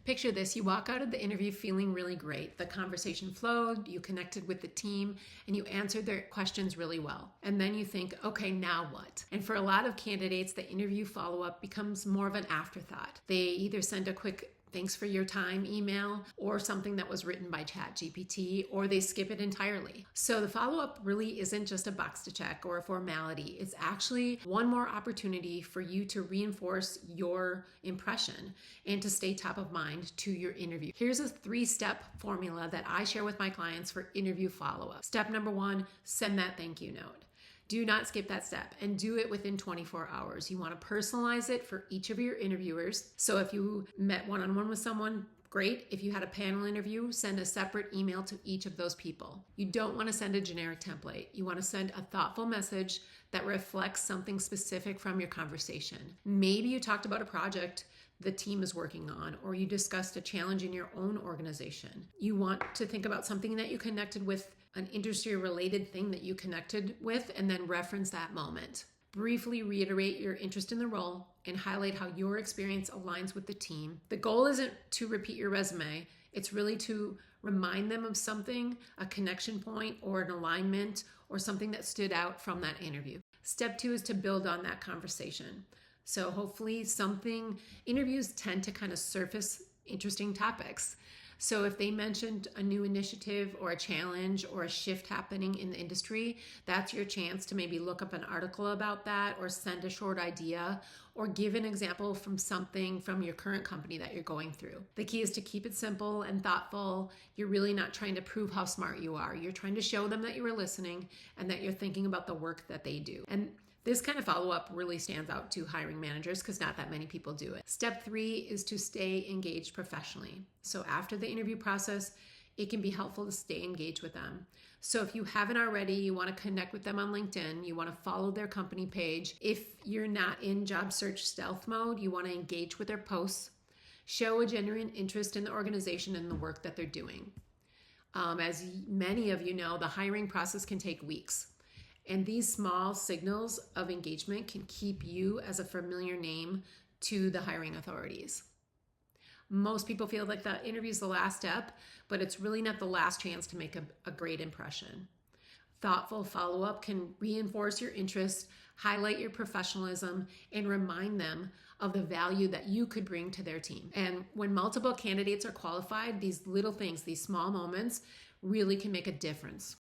Picture this, you walk out of the interview feeling really great. The conversation flowed, you connected with the team, and you answered their questions really well. And then you think, okay, now what? And for a lot of candidates, the interview follow-up becomes more of an afterthought. They either send a quick thanks for your time email or something that was written by ChatGPT, or they skip it entirely. So the follow-up really isn't just a box to check or a formality. It's actually one more opportunity for you to reinforce your impression and to stay top of mind to your interview. Here's a 3-step formula that I share with my clients for interview follow-up. Step number 1, send that thank you note. Do not skip that step and do it within 24 hours. You want to personalize it for each of your interviewers. So if you met one-on-one with someone, great. If you had a panel interview, send a separate email to each of those people. You don't want to send a generic template. You want to send a thoughtful message that reflects something specific from your conversation. Maybe you talked about a project the team is working on, or you discussed a challenge in your own organization. You want to think about something that you connected with, an industry-related thing that you connected with, and then reference that moment. Briefly reiterate your interest in the role and highlight how your experience aligns with the team. The goal isn't to repeat your resume. It's really to remind them of something, a connection point or an alignment or something that stood out from that interview. Step 2 is to build on that conversation. So hopefully interviews tend to kind of surface interesting topics. So if they mentioned a new initiative or a challenge or a shift happening in the industry, that's your chance to maybe look up an article about that or send a short idea or give an example from something from your current company that you're going through. The key is to keep it simple and thoughtful. You're really not trying to prove how smart you are. You're trying to show them that you were listening and that you're thinking about the work that they do. And this kind of follow-up really stands out to hiring managers because not that many people do it. Step 3 is to stay engaged professionally. So after the interview process, it can be helpful to stay engaged with them. So if you haven't already, you want to connect with them on LinkedIn, you want to follow their company page. If you're not in job search stealth mode, you want to engage with their posts, show a genuine interest in the organization and the work that they're doing. As many of you know, the hiring process can take weeks. And these small signals of engagement can keep you as a familiar name to the hiring authorities. Most people feel like the interview is the last step, but it's really not the last chance to make a great impression. Thoughtful follow-up can reinforce your interest, highlight your professionalism, and remind them of the value that you could bring to their team. And when multiple candidates are qualified, these little things, these small moments, really can make a difference.